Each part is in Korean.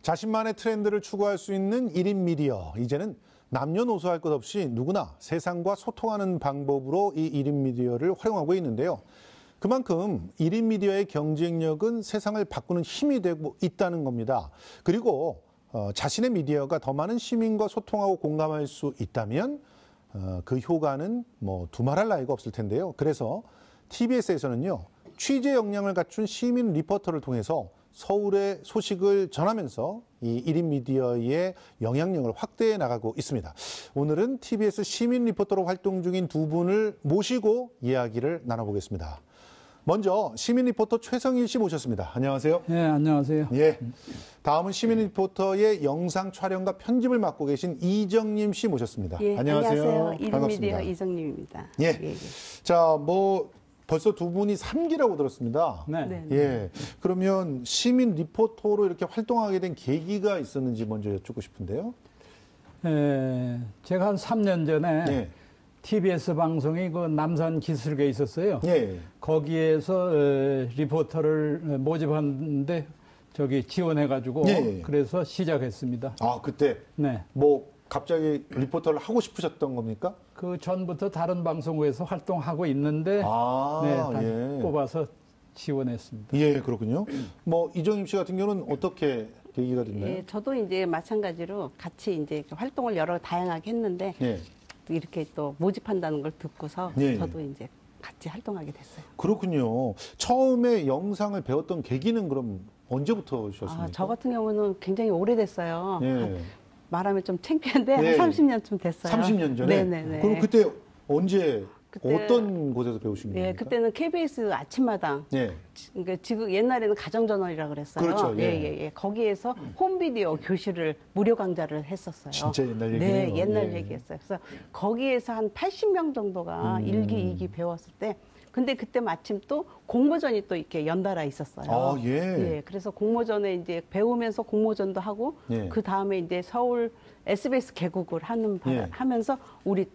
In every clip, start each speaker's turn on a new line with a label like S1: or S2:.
S1: 자신만의 트렌드를 추구할 수 있는 1인 미디어. 이제는 남녀노소 할 것 없이 누구나 세상과 소통하는 방법으로 이 1인 미디어를 활용하고 있는데요. 그만큼 1인 미디어의 경쟁력은 세상을 바꾸는 힘이 되고 있다는 겁니다. 그리고 자신의 미디어가 더 많은 시민과 소통하고 공감할 수 있다면 그 효과는 뭐 두말할 나위가 없을 텐데요. 그래서 TBS에서는요, 취재 역량을 갖춘 시민 리포터를 통해서 서울의 소식을 전하면서 이 1인 미디어의 영향력을 확대해 나가고 있습니다. 오늘은 TBS 시민 리포터로 활동 중인 두 분을 모시고 이야기를 나눠보겠습니다. 먼저 시민 리포터 최성일 씨 모셨습니다. 안녕하세요.
S2: 네, 안녕하세요.
S1: 예. 다음은 시민 리포터의 영상 촬영과 편집을 맡고 계신 이정님 씨 모셨습니다.
S3: 예,
S1: 안녕하세요.
S3: 1인 미디어 이정님입니다.
S1: 예.
S3: 예.
S1: 자, 벌써 두 분이 3기라고 들었습니다.
S2: 네.
S3: 네.
S1: 예. 그러면 시민 리포터로 이렇게 활동하게 된 계기가 있었는지 먼저 여쭙고 싶은데요.
S2: 제가 한 3년 전에
S1: 예.
S2: TBS 방송이 그 남산 기술계에 있었어요.
S1: 예.
S2: 거기에서 리포터를 모집하는데 저기 지원해가지고
S1: 예.
S2: 그래서 시작했습니다.
S1: 아, 그때
S2: 네.
S1: 갑자기 리포터를 하고 싶으셨던 겁니까?
S2: 그 전부터 다른 방송국에서 활동하고 있는데 다 뽑아서 지원했습니다.
S1: 예, 그렇군요. 이정임 씨 같은 경우는 어떻게 계기가 됐나요?
S3: 예, 저도 이제 마찬가지로 같이 이제 활동을 여러 다양하게 했는데
S1: 예.
S3: 이렇게 또 모집한다는 걸 듣고서
S1: 예.
S3: 저도 이제 같이 활동하게 됐어요.
S1: 그렇군요. 처음에 영상을 배웠던 계기는 그럼 언제부터셨습니까?
S3: 저 같은 경우는 굉장히 오래됐어요.
S1: 예.
S3: 말하면 좀 창피한데
S1: 예.
S3: 한 30년쯤 됐어요.
S1: 30년 전에?
S3: 네네네.
S1: 그럼 그때 언제 어떤 곳에서 배우신 거예요?
S3: 예, 그때는 KBS 아침마당.
S1: 예.
S3: 그러니까 지금 옛날에는 가정전원이라고 그랬어요.
S1: 그렇죠. 예.
S3: 예. 거기에서 홈비디오 교실을 무료 강좌를 했었어요.
S1: 진짜 옛날 얘기네요.
S3: 네, 옛날
S1: 예.
S3: 얘기였어요. 그래서 거기에서 한 80명 정도가 1기, 2기 배웠을 때 근데 그때 마침 또 공모전이 또 이렇게 연달아 있었어요.
S1: 아, 예.
S3: 예. 그래서 공모전에 이제 배우면서 공모전도 하고
S1: 예.
S3: 그 다음에 이제 서울 SBS 개국을 하면서 우리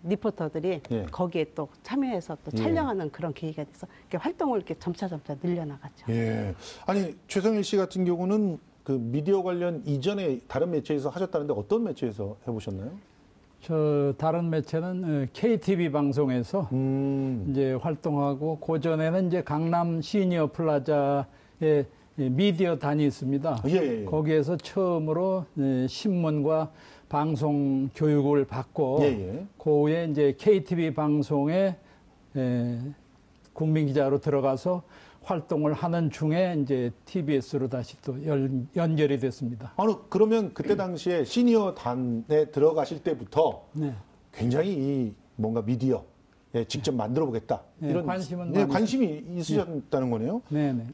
S3: 리포터들이
S1: 예.
S3: 거기에 또 참여해서 또 촬영하는 그런 계기가 돼서 이렇게 활동을 이렇게 점차 늘려나갔죠.
S1: 예. 아니, 최성일 씨 같은 경우는 그 미디어 관련 이전에 다른 매체에서 하셨다는데 어떤 매체에서 해보셨나요?
S2: 저 다른 매체는 KTV 방송에서 이제 활동하고 그 전에는 이제 강남 시니어 플라자에 미디어 단이 있습니다.
S1: 예.
S2: 거기에서 처음으로 신문과 방송 교육을 받고 그 후에 이제 KTV 방송에 국민 기자로 들어가서 활동을 하는 중에 이제 TBS로 다시 또 연결이 됐습니다.
S1: 그러면 그때 당시에 시니어 단에 들어가실 때부터 굉장히 뭔가 미디어에 직접 만들어 보겠다. 이런 관심이 있으셨다는 거네요.
S2: 네네.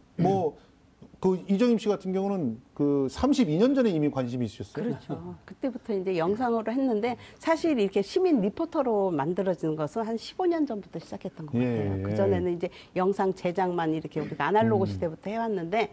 S1: 이정임 씨 같은 경우는 그 32년 전에 이미 관심이 있으셨어요?
S3: 그렇죠. 그때부터 이제 영상으로 했는데 사실 이렇게 시민 리포터로 만들어진 것은 한 15년 전부터 시작했던 것 같아요. 그전에는 이제 영상 제작만 이렇게 우리가 아날로그 시대부터 해왔는데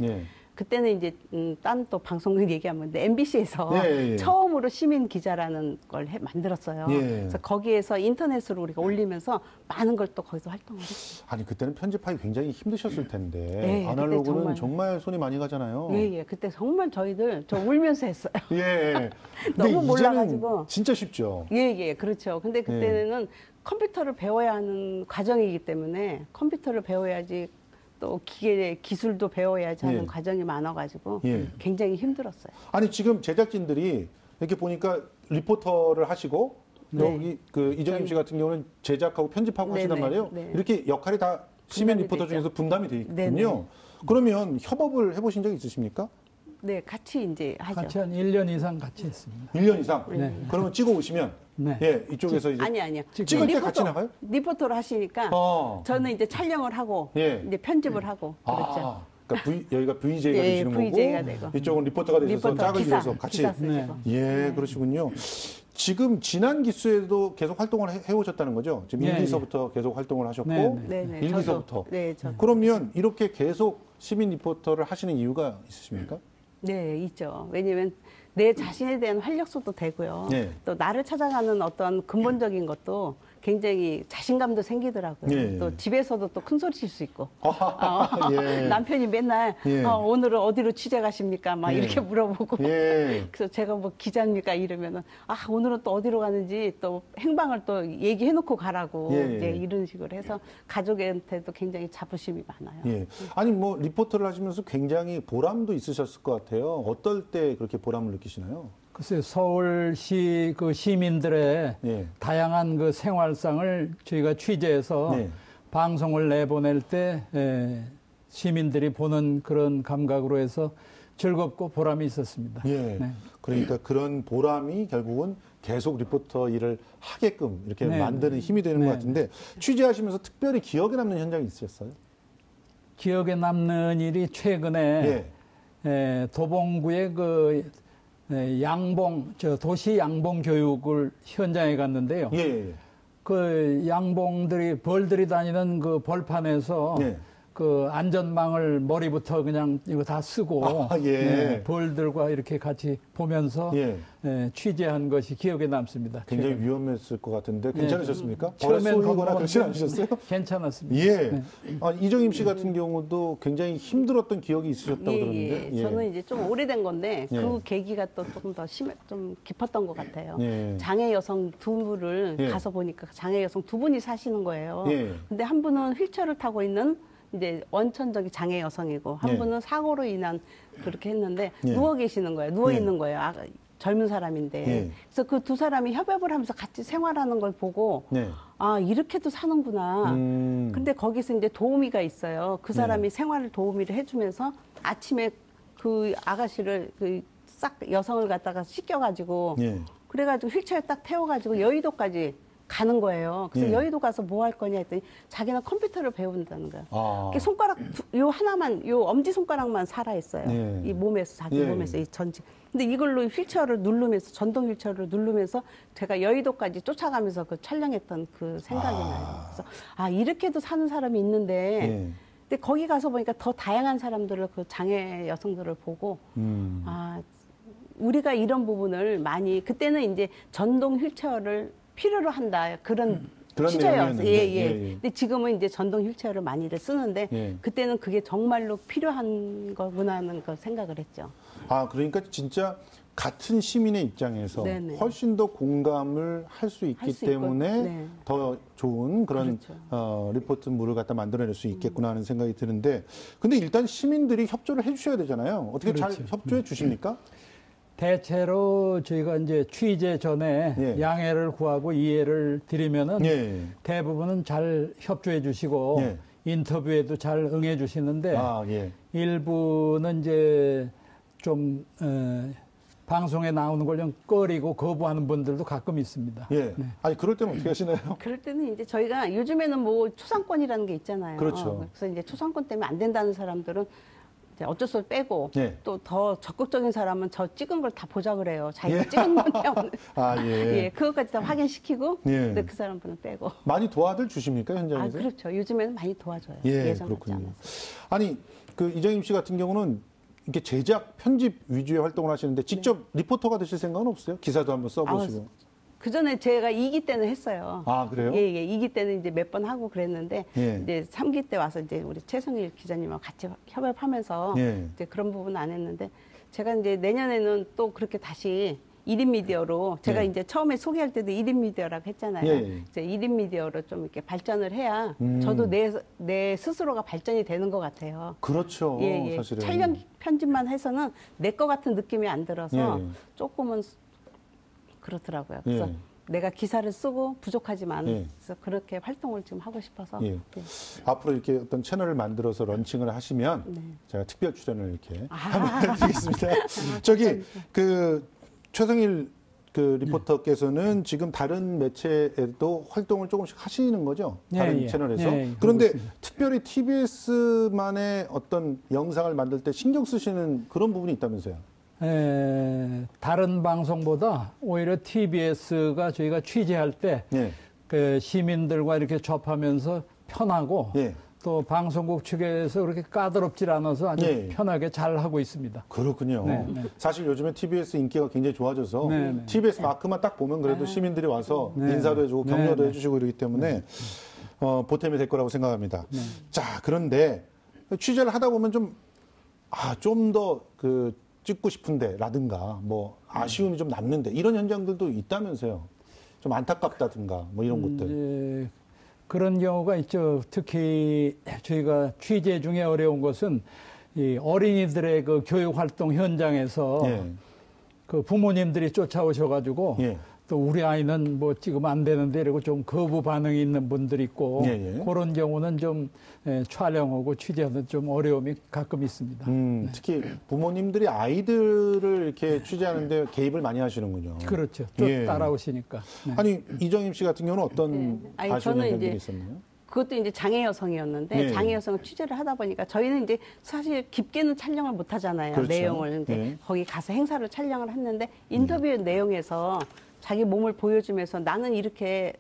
S3: 그때는 이제 딴 또 방송국 얘기하면 MBC에서 처음으로 시민 기자라는 걸 만들었어요. 그래서 거기에서 인터넷으로 우리가 올리면서 많은 걸 또 거기서 활동을 했어요.
S1: 아니 그때는 편집하기 굉장히 힘드셨을 텐데 아날로그는 정말 손이 많이 가잖아요.
S3: 예. 그때 정말 저 울면서 했어요.
S1: 예.
S3: 너무 몰라가지고.
S1: 진짜 쉽죠.
S3: 예. 그렇죠. 근데 그때는 컴퓨터를 배워야 하는 과정이기 때문에 컴퓨터를 배워야지 또 기술도 배워야지 하는 과정이 많아가지고 굉장히 힘들었어요.
S1: 아니 지금 제작진들이 이렇게 보니까 리포터를 하시고 여기 그 이정임 씨 같은 경우는 제작하고 편집하고 하시단 말이에요. 이렇게 역할이 다 시민 리포터 중에서 분담이 돼 있군요. 그러면 협업을 해보신 적 있으십니까?
S3: 네, 같이 이제 하죠.
S2: 같이 한 1년 이상 같이 했습니다.
S1: 1년 이상? 그러면 찍어 오시면 이쪽에서 이제
S3: 아니요.
S1: 찍을 때 같이 나가요?
S3: 리포터로 하시니까 저는 이제 촬영을 하고 이제 편집을 하고 그렇죠.
S1: 그러니까 여기가 VJ가 되시는
S3: VJ가
S1: 거고
S3: 되고.
S1: 이쪽은 리포터가 되셔서 짝을 이뤄서 같이. 그러시군요. 지금 지난 기수에도 계속 활동을 해오셨다는 거죠? 지금 1기서부터 계속 활동을 하셨고 1기서부터. 그러면 이렇게 계속 시민 리포터를 하시는 이유가 있으십니까?
S3: 네, 있죠. 왜냐하면 내 자신에 대한 활력소도 되고요. 또 나를 찾아가는 어떤 근본적인 것도 굉장히 자신감도 생기더라고요.
S1: 예.
S3: 또 집에서도 또 큰 소리 칠 수 있고.
S1: 예.
S3: 남편이 맨날
S1: 예.
S3: 오늘은 어디로 취재 가십니까? 막
S1: 예.
S3: 이렇게 물어보고.
S1: 예.
S3: 그래서 제가 뭐 기자입니까? 이러면은 오늘은 또 어디로 가는지 또 행방을 또 얘기해놓고 가라고
S1: 예.
S3: 이제 이런 식으로 해서 가족한테도 굉장히 자부심이 많아요.
S1: 예. 아니 뭐 리포터를 하시면서 굉장히 보람도 있으셨을 것 같아요. 어떨 때 그렇게 보람을 느끼시나요?
S2: 글쎄요, 서울시 그 시민들의
S1: 예.
S2: 다양한 그 생활상을 저희가 취재해서
S1: 네.
S2: 방송을 내보낼 때 시민들이 보는 그런 감각으로 해서 즐겁고 보람이 있었습니다.
S1: 예.
S2: 네.
S1: 그러니까 그런 보람이 결국은 계속 리포터 일을 하게끔 이렇게
S2: 네.
S1: 만드는 힘이 되는 것
S2: 네.
S1: 같은데 취재하시면서 특별히 기억에 남는 현장이 있으셨어요?
S2: 기억에 남는 일이 최근에 도봉구의 그 양봉, 도시 양봉 교육을 현장에 갔는데요.
S1: 예. 예.
S2: 그 양봉들이 벌들이 다니는 그 벌판에서
S1: 네.
S2: 그 안전망을 머리부터 그냥 이거 다 쓰고
S1: 예.
S2: 벌들과 이렇게 같이 보면서
S1: 예.
S2: 취재한 것이 기억에 남습니다.
S1: 굉장히
S2: 최근에.
S1: 위험했을 것 같은데 괜찮으셨습니까?
S2: 처음엔
S1: 쏘이거나 그러진 않으셨어요?
S2: 괜찮았습니다.
S1: 예.
S2: 네.
S1: 이정임 씨 같은 경우도 굉장히 힘들었던 기억이 있으셨다고 들었는데.
S3: 예. 저는 이제 좀 오래된 건데
S1: 예.
S3: 그 계기가 또 조금 더 좀 깊었던 것 같아요.
S1: 예.
S3: 장애 여성 두 분을
S1: 예.
S3: 가서 보니까 장애 여성 두 분이 사시는 거예요.
S1: 예.
S3: 근데 한 분은 휠체어를 타고 있는 이제 원천적인 장애 여성이고 한
S1: 예.
S3: 분은 사고로 인한 그렇게 했는데
S1: 예.
S3: 누워 계시는 거예요. 누워
S1: 예.
S3: 있는 거예요. 젊은 사람인데.
S1: 예.
S3: 그래서 그 두 사람이 협업을 하면서 같이 생활하는 걸 보고
S1: 네.
S3: 이렇게도 사는구나. 근데 거기서 이제 도우미가 있어요. 그 사람이 생활을 도우미를 해주면서 아침에 그 아가씨를 싹 여성을 갖다가 씻겨가지고
S1: 예.
S3: 그래가지고 휠체어에 딱 태워가지고 여의도까지 가는 거예요. 그래서
S1: 예.
S3: 여의도 가서 뭐 할 거냐 했더니 자기는 컴퓨터를 배운다는 거예요.
S1: 아.
S3: 손가락 요 하나만 요 엄지 손가락만 살아 있어요.
S1: 예.
S3: 이 몸에서 자기
S1: 예.
S3: 몸에서 이 전지. 근데 이걸로 휠체어를 누르면서 전동 휠체어를 누르면서 제가 여의도까지 쫓아가면서 그 촬영했던 그 생각이 나요. 그래서 이렇게도 사는 사람이 있는데.
S1: 예.
S3: 근데 거기 가서 보니까 더 다양한 사람들을 그 장애 여성들을 보고 우리가 이런 부분을 많이 그때는 이제 전동 휠체어를 필요로 한다 그런 취재였어요.
S1: 내용이었는데.
S3: 근데 지금은 이제 전동 휠체어를 많이들 쓰는데
S1: 예.
S3: 그때는 그게 정말로 필요한 거구나 하는 걸 생각을 했죠.
S1: 그러니까 진짜 같은 시민의 입장에서
S3: 네네.
S1: 훨씬 더 공감을 할 수 있기
S3: 할수 있고,
S1: 때문에
S3: 네.
S1: 더 좋은 그런
S3: 그렇죠.
S1: 리포트물을 갖다 만들어낼 수 있겠구나 하는 생각이 드는데 근데 일단 시민들이 협조를 해주셔야 되잖아요. 어떻게 잘
S2: 그렇죠.
S1: 협조해 주십니까?
S2: 대체로 저희가 이제 취재 전에
S1: 예.
S2: 양해를 구하고 이해를 드리면은
S1: 예.
S2: 대부분은 잘 협조해 주시고
S1: 예.
S2: 인터뷰에도 잘 응해 주시는데
S1: 예.
S2: 일부는 이제 좀 방송에 나오는 걸 좀 꺼리고 거부하는 분들도 가끔 있습니다.
S1: 예. 아니 그럴 때는 어떻게 하시나요?
S3: 그럴 때는 이제 저희가 요즘에는 뭐 초상권이라는 게 있잖아요.
S1: 그렇죠.
S3: 그래서 이제 초상권 때문에 안 된다는 사람들은 이제 어쩔 수 없이 빼고
S1: 예.
S3: 또 더 적극적인 사람은 저 찍은 걸 다 보자 그래요. 자기가 찍은 건데
S1: 예.
S3: 그것까지 다 확인시키고
S1: 예.
S3: 근데 그 사람분은 빼고.
S1: 많이 도와들 주십니까 현장에서?
S3: 그렇죠. 요즘에는 많이 도와줘요.
S1: 예,
S3: 예전 같지
S1: 그렇군요.
S3: 않아서.
S1: 아니 그 이정임 씨 같은 경우는 이렇게 제작 편집 위주의 활동을 하시는데 직접 리포터가 되실 생각은 없어요? 기사도 한번 써보시고.
S3: 그 전에 제가 2기 때는 했어요.
S1: 그래요?
S3: 예, 2기 때는 이제 몇 번 하고 그랬는데
S1: 예.
S3: 이제 3기 때 와서 이제 우리 최성일 기자님하고 같이 협업하면서
S1: 예.
S3: 이제 그런 부분은 안 했는데 제가 이제 내년에는 또 그렇게 다시 1인 미디어로 제가
S1: 예.
S3: 이제 처음에 소개할 때도 1인 미디어라고 했잖아요.
S1: 예.
S3: 이제 1인 미디어로 좀 이렇게 발전을 해야 저도 내 스스로가 발전이 되는 것 같아요.
S1: 그렇죠.
S3: 예.
S1: 사실은.
S3: 촬영 편집만 해서는 내 거 같은 느낌이 안 들어서
S1: 예.
S3: 조금은 그렇더라고요. 그래서
S1: 예.
S3: 내가 기사를 쓰고 부족하지만
S1: 예.
S3: 그래서 그렇게 활동을 지금 하고 싶어서
S1: 예. 앞으로 이렇게 어떤 채널을 만들어서 런칭을 하시면
S3: 네.
S1: 제가 특별 출연을 이렇게 한번 해드리겠습니다. 저기 그 최성일 그 리포터께서는 지금 다른 매체에도 활동을 조금씩 하시는 거죠? 다른
S2: 예.
S1: 채널에서.
S2: 예,
S1: 그런데
S2: 하고 있습니다.
S1: 특별히 TBS만의 어떤 영상을 만들 때 신경 쓰시는 그런 부분이 있다면서요?
S2: 다른 방송보다 오히려 TBS가 저희가 취재할 때
S1: 예.
S2: 그 시민들과 이렇게 접하면서 편하고
S1: 예.
S2: 또 방송국 측에서 그렇게 까다롭질 않아서 아주
S1: 예.
S2: 편하게 잘 하고 있습니다.
S1: 그렇군요.
S2: 네, 네.
S1: 사실 요즘에 TBS 인기가 굉장히 좋아져서
S2: 네, 네.
S1: TBS 마크만 딱 보면 그래도 시민들이 와서
S2: 네.
S1: 인사도 해주고
S2: 네,
S1: 격려도
S2: 네.
S1: 해주시고 이러기 때문에 보탬이 될 거라고 생각합니다.
S2: 네.
S1: 자, 그런데 취재를 하다 보면 좀 더 찍고 싶은데라든가 뭐 아쉬움이 좀 남는데 이런 현장들도 있다면서요. 좀 안타깝다든가 뭐 이런 것들.
S2: 이제 그런 경우가 있죠. 특히 저희가 취재 중에 어려운 것은 이 어린이들의 그 교육 활동 현장에서
S1: 예.
S2: 그 부모님들이 쫓아오셔가지고
S1: 예.
S2: 또 우리 아이는 뭐 찍으면 안 되는데 이러고 좀 거부 반응이 있는 분들이 있고
S1: 예, 예.
S2: 그런 경우는 좀 촬영하고 취재하는 좀 어려움이 가끔 있습니다.
S1: 특히 부모님들이 아이들을 이렇게 취재하는데 개입을 많이 하시는군요.
S2: 그렇죠. 또
S1: 예.
S2: 따라오시니까. 네.
S1: 아니 이정임 씨 같은 경우는 어떤
S3: 네. 아니,
S1: 아쉬운
S3: 저는
S1: 현장들이
S3: 이제
S1: 있었나요?
S3: 그것도 이제 장애 여성이었는데
S1: 네.
S3: 장애 여성을 취재를 하다 보니까 저희는 이제 사실 깊게는 촬영을 못 하잖아요.
S1: 그렇죠.
S3: 내용을. 근데
S1: 네.
S3: 거기 가서 행사를 촬영을 했는데 인터뷰 내용에서 자기 몸을 보여주면서 나는 이렇게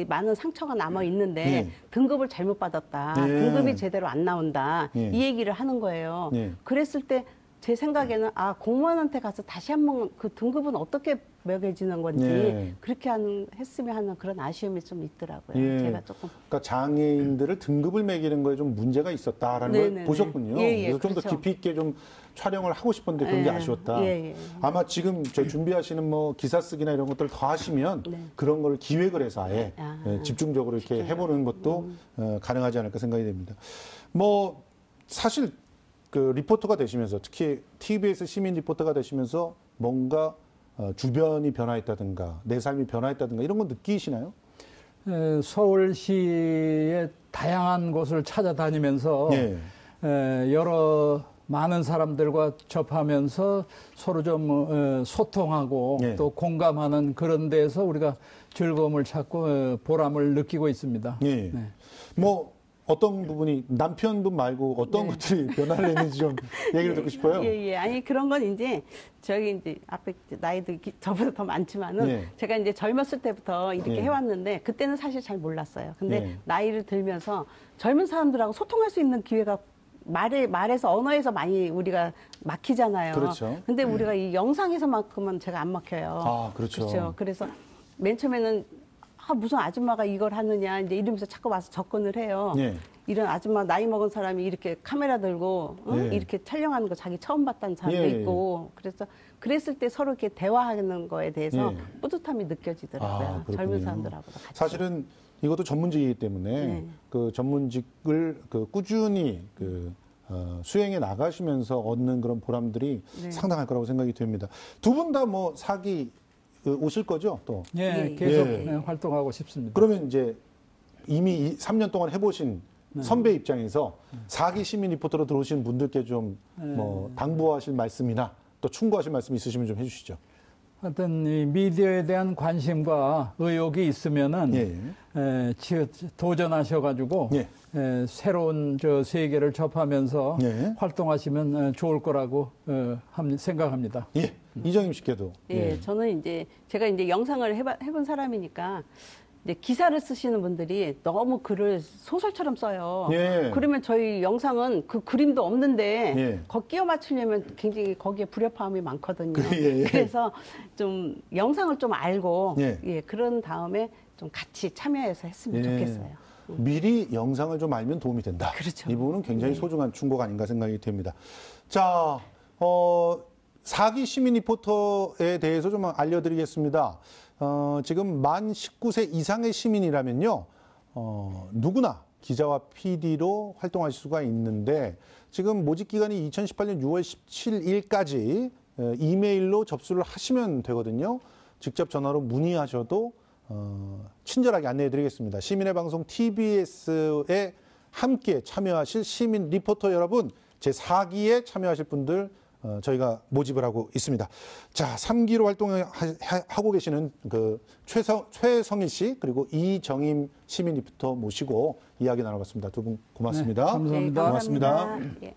S3: 많은 상처가 남아 있는데
S1: 네.
S3: 등급을 잘못 받았다.
S1: 네.
S3: 등급이 제대로 안 나온다.
S1: 네.
S3: 이 얘기를 하는 거예요.
S1: 네.
S3: 그랬을 때 제 생각에는 공무원한테 가서 다시 한번 그 등급은 어떻게 매겨지는 건지
S1: 네.
S3: 그렇게 했으면 하는 그런 아쉬움이 좀 있더라고요.
S1: 예.
S3: 제가 조금.
S1: 그러니까 장애인들을 등급을 매기는 거에 좀 문제가 있었다라는 걸
S3: 네네네.
S1: 보셨군요.
S3: 예, 예,
S1: 그래서 좀 더
S3: 그렇죠.
S1: 깊이 있게 좀 촬영을 하고 싶었는데 그런 게
S3: 예,
S1: 아쉬웠다.
S3: 예, 예.
S1: 아마 지금 저 준비하시는 뭐 기사 쓰기나 이런 것들을 더 하시면
S3: 네.
S1: 그런 걸 기획을 해서 아예
S3: 아,
S1: 집중적으로 이렇게 해보는 것도 가능하지 않을까 생각이 됩니다. 뭐 사실 그 리포터가 되시면서 특히 TBS 시민 리포터가 되시면서 뭔가 주변이 변화했다든가 내 삶이 변화했다든가 이런 거 느끼시나요?
S2: 서울시의 다양한 곳을 찾아다니면서
S1: 예.
S2: 여러 많은 사람들과 접하면서 서로 좀 소통하고
S1: 예.
S2: 또 공감하는 그런 데서 우리가 즐거움을 찾고 보람을 느끼고 있습니다.
S1: 예.
S2: 네.
S1: 뭐 어떤 부분이 남편분 말고 어떤
S3: 네.
S1: 것들이 변화를 했는지 좀 얘기를 듣고 싶어요.
S3: 예. 아니, 그런 건 이제, 저기 이제 앞에 나이도 저보다 더 많지만은,
S1: 예.
S3: 제가 이제 젊었을 때부터 이렇게
S1: 예.
S3: 해왔는데, 그때는 사실 잘 몰랐어요. 근데
S1: 예.
S3: 나이를 들면서 젊은 사람들하고 소통할 수 있는 기회가 말에서, 언어에서 많이 우리가 막히잖아요.
S1: 그렇죠.
S3: 근데 우리가 이 영상에서만큼은 제가 안 막혀요.
S1: 아, 그렇죠.
S3: 그래서 맨 처음에는 무슨 아줌마가 이걸 하느냐 이제 이러면서 자꾸 와서 접근을 해요.
S1: 예.
S3: 이런 아줌마 나이 먹은 사람이 이렇게 카메라 들고
S1: 예.
S3: 이렇게 촬영하는 거 자기 처음 봤다는 사람도
S1: 예.
S3: 있고 그래서 그랬을 때 서로 이렇게 대화하는 거에 대해서
S1: 예.
S3: 뿌듯함이 느껴지더라고요.
S1: 그렇군요.
S3: 젊은 사람들하고 같이.
S1: 사실은 이것도 전문직이기 때문에
S3: 네.
S1: 그 전문직을 꾸준히 수행해 나가시면서 얻는 그런 보람들이
S3: 네.
S1: 상당할 거라고 생각이 됩니다. 두 분 다 뭐 사기 오실 거죠? 또
S2: 예,
S3: 예.
S2: 계속
S1: 예.
S2: 활동하고 싶습니다.
S1: 그러면 이제 이미 3년 동안 해보신 선배 입장에서 사기 시민 리포터로 들어오신 분들께 좀 뭐 당부하실 말씀이나 또 충고하실 말씀 있으시면 좀 해주시죠.
S2: 하여튼 이 미디어에 대한 관심과 의욕이 있으면은
S1: 예.
S2: 도전하셔가지고
S1: 예.
S2: 새로운 저 세계를 접하면서
S1: 예.
S2: 활동하시면 좋을 거라고 생각합니다.
S1: 예. 이정임 씨께도.
S3: 예, 저는 이제 제가 이제 영상을 해본 사람이니까 이제 기사를 쓰시는 분들이 너무 글을 소설처럼 써요.
S1: 예.
S3: 그러면 저희 영상은 그 그림도 없는데
S1: 예.
S3: 거 끼워 맞추려면 굉장히 거기에 불협화음이 많거든요.
S1: 예.
S3: 그래서 좀 영상을 좀 알고
S1: 예.
S3: 그런 다음에 좀 같이 참여해서 했으면 좋겠어요.
S1: 미리 영상을 좀 알면 도움이 된다.
S3: 그렇죠.
S1: 이 부분은 굉장히 소중한 충고가 아닌가 생각이 됩니다. 자, 사기 시민 리포터에 대해서 좀 알려드리겠습니다. 지금 만 19세 이상의 시민이라면요, 누구나 기자와 PD로 활동하실 수가 있는데, 지금 모집 기간이 2018년 6월 17일까지 이메일로 접수를 하시면 되거든요. 직접 전화로 문의하셔도 친절하게 안내해드리겠습니다. 시민의 방송 TBS에 함께 참여하실 시민 리포터 여러분, 제4기에 참여하실 분들 저희가 모집을 하고 있습니다. 자, 3기로 활동하고 계시는 그 최성일 씨 그리고 이정임 시민 리포터 모시고 이야기 나눠봤습니다. 두 분 고맙습니다.
S2: 네, 감사합니다.
S3: 네,
S1: 고맙습니다.
S3: 감사합니다. 예.